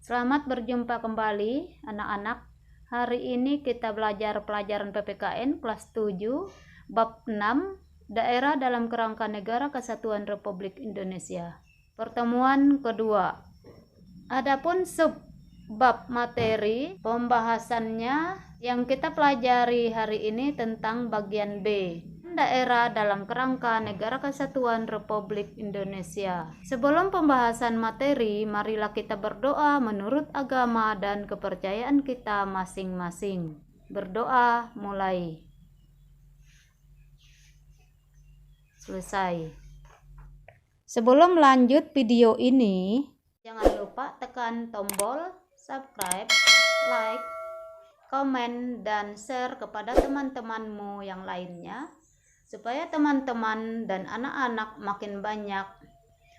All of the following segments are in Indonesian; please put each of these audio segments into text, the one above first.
Selamat berjumpa kembali anak-anak. Hari ini kita belajar pelajaran PPKN kelas 7 bab 6 Daerah dalam Kerangka Negara Kesatuan Republik Indonesia. Pertemuan kedua. Adapun bab materi pembahasannya yang kita pelajari hari ini tentang bagian B. Daerah dalam kerangka Negara Kesatuan Republik Indonesia. Sebelum pembahasan materi, marilah kita berdoa menurut agama dan kepercayaan kita masing-masing. Berdoa mulai. Selesai. Sebelum lanjut video ini, jangan lupa tekan tombol subscribe, like, komen, dan share kepada teman-temanmu yang lainnya, supaya teman-teman dan anak-anak makin banyak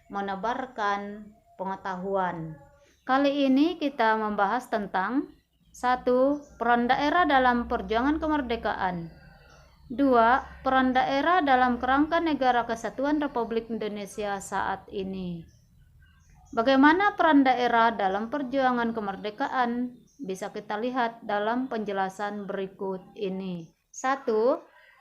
menebarkan pengetahuan. Kali ini kita membahas tentang 1. Peran daerah dalam perjuangan kemerdekaan. 2. Peran daerah dalam kerangka Negara Kesatuan Republik Indonesia saat ini. Bagaimana peran daerah dalam perjuangan kemerdekaan? Bisa kita lihat dalam penjelasan berikut ini. 1.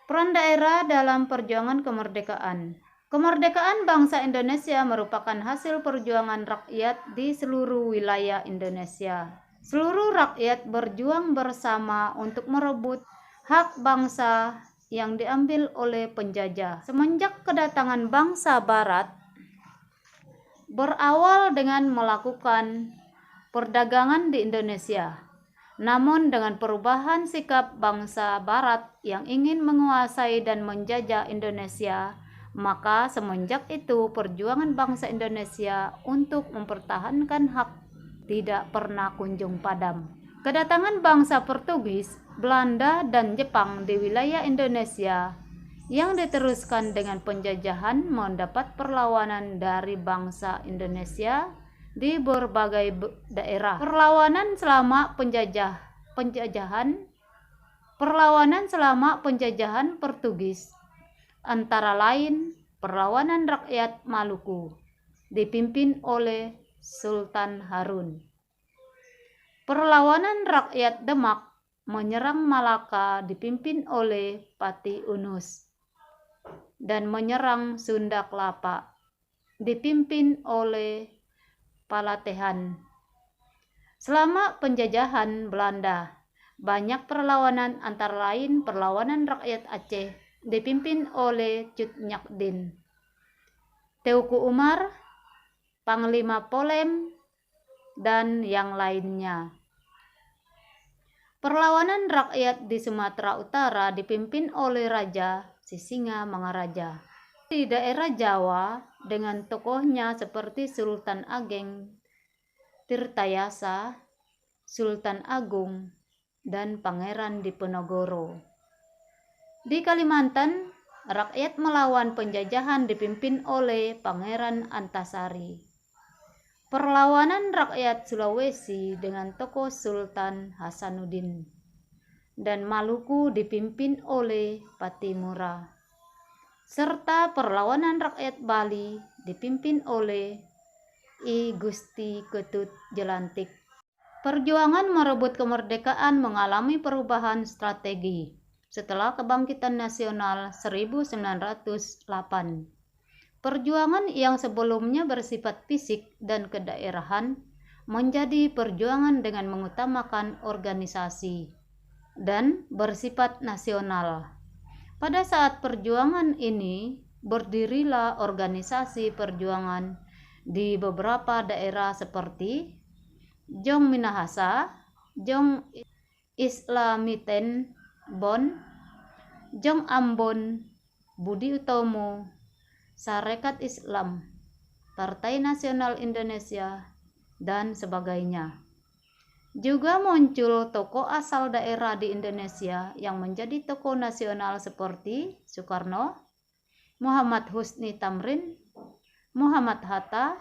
Peran daerah dalam perjuangan kemerdekaan. Kemerdekaan bangsa Indonesia merupakan hasil perjuangan rakyat di seluruh wilayah Indonesia. Seluruh rakyat berjuang bersama untuk merebut hak bangsa yang diambil oleh penjajah. Semenjak kedatangan bangsa Barat, berawal dengan melakukan perdagangan di Indonesia. Namun dengan perubahan sikap bangsa Barat yang ingin menguasai dan menjajah Indonesia, maka semenjak itu perjuangan bangsa Indonesia untuk mempertahankan hak tidak pernah kunjung padam. Kedatangan bangsa Portugis, Belanda, dan Jepang di wilayah Indonesia yang diteruskan dengan penjajahan mendapat perlawanan dari bangsa Indonesia di berbagai daerah. Perlawanan selama penjajahan Portugis, antara lain perlawanan rakyat Maluku dipimpin oleh Sultan Harun. Perlawanan rakyat Demak menyerang Malaka dipimpin oleh Pati Unus, dan menyerang Sunda Kelapa dipimpin oleh Palatehan. Selama penjajahan Belanda, banyak perlawanan, antara lain perlawanan rakyat Aceh dipimpin oleh Cut Nyak-Din, Teuku Umar, Panglima Polem, dan yang lainnya. Perlawanan rakyat di Sumatera Utara dipimpin oleh Raja Sisinga Mangaraja. Di daerah Jawa dengan tokohnya seperti Sultan Ageng Tirtayasa, Sultan Agung, dan Pangeran Diponegoro. Di Kalimantan, rakyat melawan penjajahan dipimpin oleh Pangeran Antasari. Perlawanan rakyat Sulawesi dengan tokoh Sultan Hasanuddin, dan Maluku dipimpin oleh Patimura. Serta perlawanan rakyat Bali dipimpin oleh I Gusti Ketut Jelantik. Perjuangan merebut kemerdekaan mengalami perubahan strategi setelah kebangkitan nasional 1908. Perjuangan yang sebelumnya bersifat fisik dan kedaerahan menjadi perjuangan dengan mengutamakan organisasi dan bersifat nasional. Pada saat perjuangan ini, berdirilah organisasi perjuangan di beberapa daerah seperti Jong Minahasa, Jong Islamiten Bon, Jong Ambon, Budi Utomo, Sarekat Islam, Partai Nasional Indonesia, dan sebagainya. Juga muncul tokoh asal daerah di Indonesia yang menjadi tokoh nasional seperti Soekarno, Muhammad Husni Tamrin, Muhammad Hatta,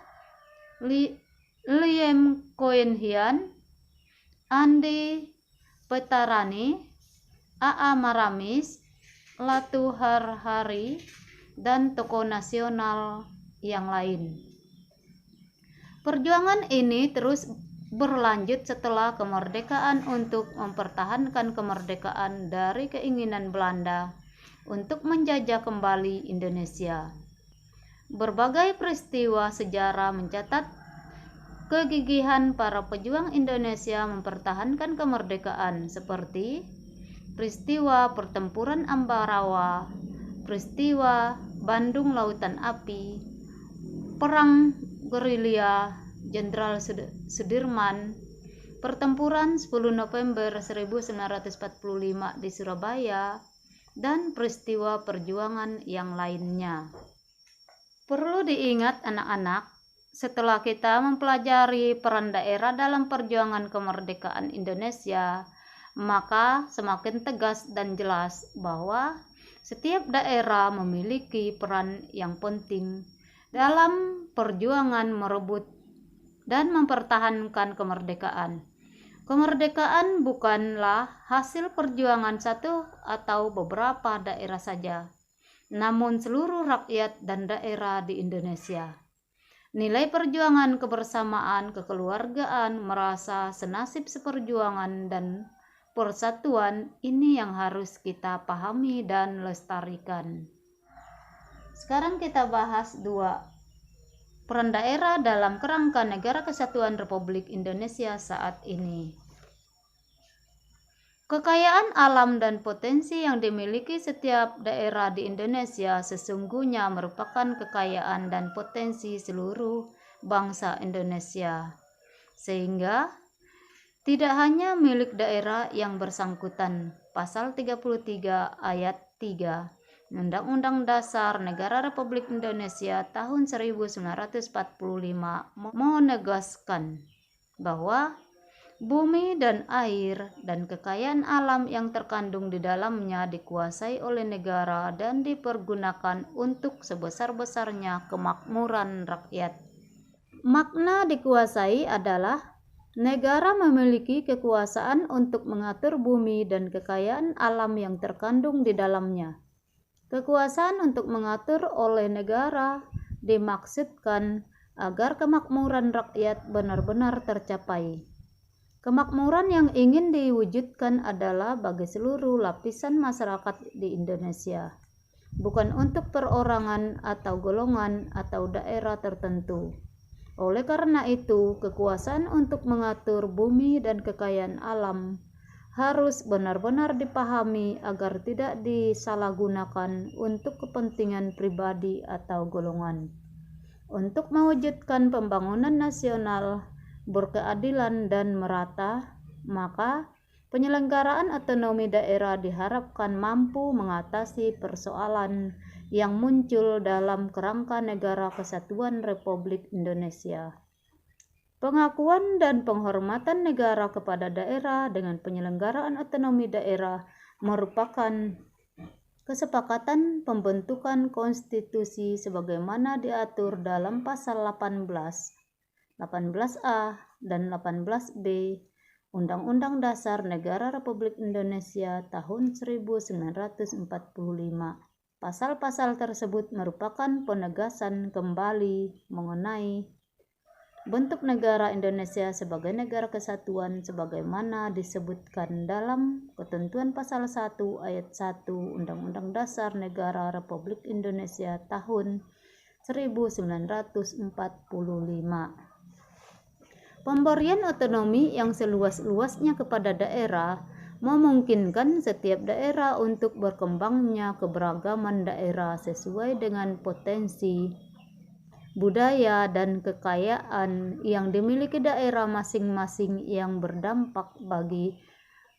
Liem Koen Hian, Andi Petarani, A.A. Maramis, Latu Harhari, dan tokoh nasional yang lain. Perjuangan ini terus berlanjut setelah kemerdekaan untuk mempertahankan kemerdekaan dari keinginan Belanda untuk menjajah kembali Indonesia. Berbagai peristiwa sejarah mencatat kegigihan para pejuang Indonesia mempertahankan kemerdekaan, seperti peristiwa pertempuran Ambarawa, peristiwa Bandung Lautan Api, perang gerilya Jenderal Sudirman, pertempuran 10 November 1945 di Surabaya, dan peristiwa perjuangan yang lainnya. Perlu diingat anak-anak, setelah kita mempelajari peran daerah dalam perjuangan kemerdekaan Indonesia, maka semakin tegas dan jelas bahwa setiap daerah memiliki peran yang penting dalam perjuangan merebut dan mempertahankan kemerdekaan. Kemerdekaan bukanlah hasil perjuangan satu atau beberapa daerah saja, namun seluruh rakyat dan daerah di Indonesia. Nilai perjuangan kebersamaan, kekeluargaan, merasa senasib seperjuangan, dan persatuan ini yang harus kita pahami dan lestarikan. Sekarang kita bahas 2. Peran daerah dalam kerangka Negara Kesatuan Republik Indonesia saat ini. Kekayaan alam dan potensi yang dimiliki setiap daerah di Indonesia sesungguhnya merupakan kekayaan dan potensi seluruh bangsa Indonesia, sehingga tidak hanya milik daerah yang bersangkutan. Pasal 33 ayat 3 Undang-Undang Dasar Negara Republik Indonesia tahun 1945 menegaskan bahwa bumi dan air dan kekayaan alam yang terkandung di dalamnya dikuasai oleh negara dan dipergunakan untuk sebesar-besarnya kemakmuran rakyat. Makna dikuasai adalah negara memiliki kekuasaan untuk mengatur bumi dan kekayaan alam yang terkandung di dalamnya. Kekuasaan untuk mengatur oleh negara dimaksudkan agar kemakmuran rakyat benar-benar tercapai. Kemakmuran yang ingin diwujudkan adalah bagi seluruh lapisan masyarakat di Indonesia, bukan untuk perorangan atau golongan atau daerah tertentu. Oleh karena itu, kekuasaan untuk mengatur bumi dan kekayaan alam harus benar-benar dipahami agar tidak disalahgunakan untuk kepentingan pribadi atau golongan. Untuk mewujudkan pembangunan nasional berkeadilan dan merata, maka penyelenggaraan otonomi daerah diharapkan mampu mengatasi persoalan yang muncul dalam kerangka Negara Kesatuan Republik Indonesia. Pengakuan dan penghormatan negara kepada daerah dengan penyelenggaraan otonomi daerah merupakan kesepakatan pembentukan konstitusi sebagaimana diatur dalam pasal 18A dan 18B Undang-Undang Dasar Negara Republik Indonesia tahun 1945. Pasal-pasal tersebut merupakan penegasan kembali mengenai bentuk negara Indonesia sebagai negara kesatuan sebagaimana disebutkan dalam ketentuan pasal 1 ayat 1 Undang-Undang Dasar Negara Republik Indonesia tahun 1945. Pemberian otonomi yang seluas-luasnya kepada daerah memungkinkan setiap daerah untuk berkembangnya keberagaman daerah sesuai dengan potensi budaya dan kekayaan yang dimiliki daerah masing-masing yang berdampak bagi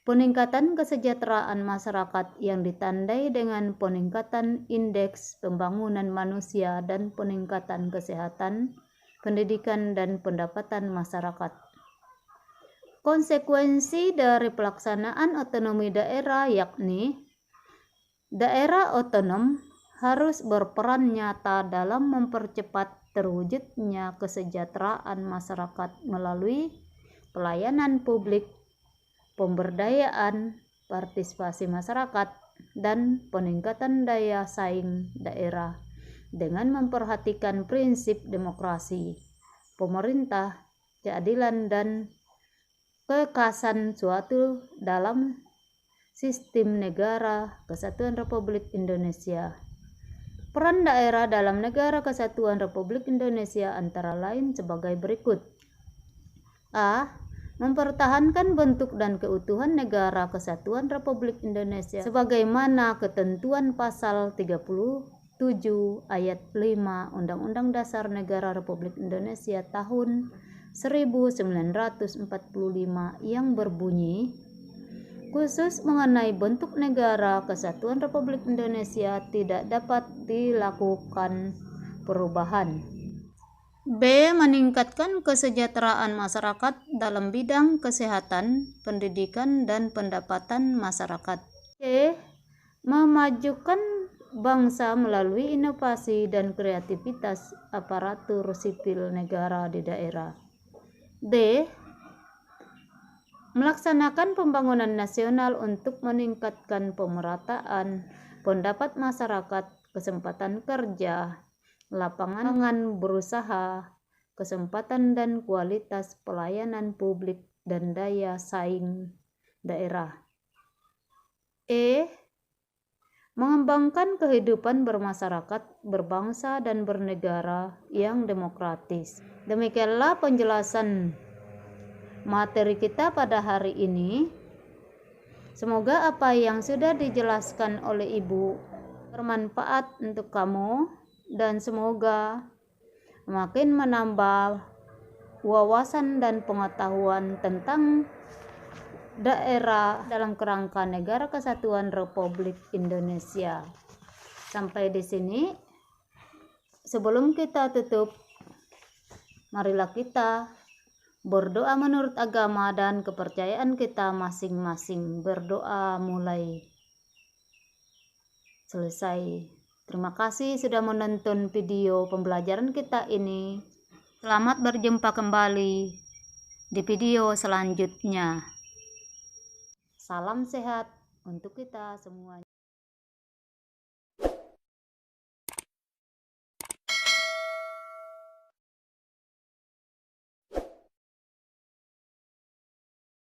peningkatan kesejahteraan masyarakat yang ditandai dengan peningkatan indeks pembangunan manusia dan peningkatan kesehatan, pendidikan, dan pendapatan masyarakat. Konsekuensi dari pelaksanaan otonomi daerah yakni daerah otonom harus berperan nyata dalam mempercepat terwujudnya kesejahteraan masyarakat melalui pelayanan publik, pemberdayaan, partisipasi masyarakat, dan peningkatan daya saing daerah dengan memperhatikan prinsip demokrasi, pemerintah, keadilan, dan kekasan suatu dalam sistem negara kesatuan Republik Indonesia. Peran daerah dalam negara kesatuan Republik Indonesia antara lain sebagai berikut. A. Mempertahankan bentuk dan keutuhan negara kesatuan Republik Indonesia sebagaimana ketentuan pasal 37 ayat 5 Undang-Undang Dasar Negara Republik Indonesia tahun 1945 yang berbunyi, khusus mengenai bentuk negara kesatuan Republik Indonesia tidak dapat dilakukan perubahan. B. Meningkatkan kesejahteraan masyarakat dalam bidang kesehatan, pendidikan, dan pendapatan masyarakat. C. Memajukan bangsa melalui inovasi dan kreativitas aparatur sipil negara di daerah. D. Melaksanakan pembangunan nasional untuk meningkatkan pemerataan pendapat masyarakat, kesempatan kerja, lapangan berusaha, kesempatan dan kualitas pelayanan publik, dan daya saing daerah. E. Mengembangkan kehidupan bermasyarakat, berbangsa, dan bernegara yang demokratis. Demikianlah penjelasan materi kita pada hari ini. Semoga apa yang sudah dijelaskan oleh Ibu bermanfaat untuk kamu, dan semoga makin menambah wawasan dan pengetahuan tentang daerah dalam kerangka Negara Kesatuan Republik Indonesia. Sampai di sini. Sebelum kita tutup, marilah kita berdoa menurut agama dan kepercayaan kita masing-masing. Berdoa mulai selesai. Terima kasih sudah menonton video pembelajaran kita ini. Selamat berjumpa kembali di video selanjutnya. Salam sehat untuk kita semuanya.